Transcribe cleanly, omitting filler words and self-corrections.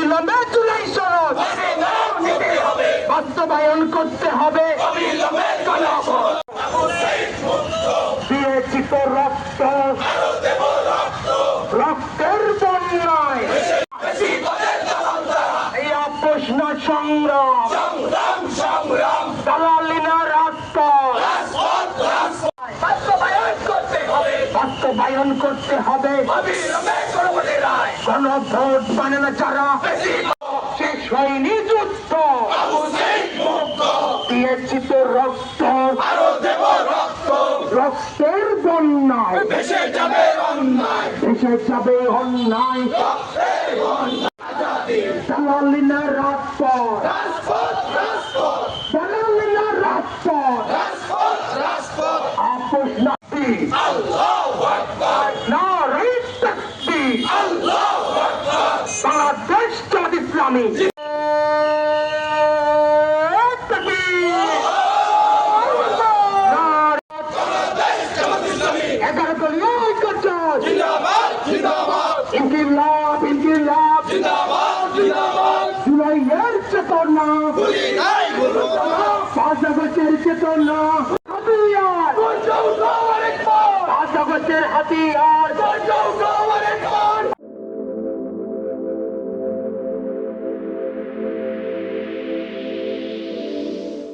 অবিলম্বে জুলাই সনদ বাস্তবায়ন করতে হবে। দিয়েছি তো রক্ত, রক্তের বন্যায় এই আপোষ না সংগ্রাম, দালালি না রাজপথ, বাস্তবায়ন করতে হবে। গণভোট মানে না যারা শেষ হয়নি যুদ্ধ, দিয়েছি তো রক্ত, রক্তের বন্যায় ভেসে যাবে অন্যায়, দালালি না রাজপথ, দালালি না রাজপথ, আপোষ না নারে তাকবীর, বাংলাদেশ জামাত ইসলামী ইনকিলাব ইনকিলাব জুলাইয়ের চেতনা, 5 আগস্টের চেতনা, 5 আগস্টের হাতিয়ার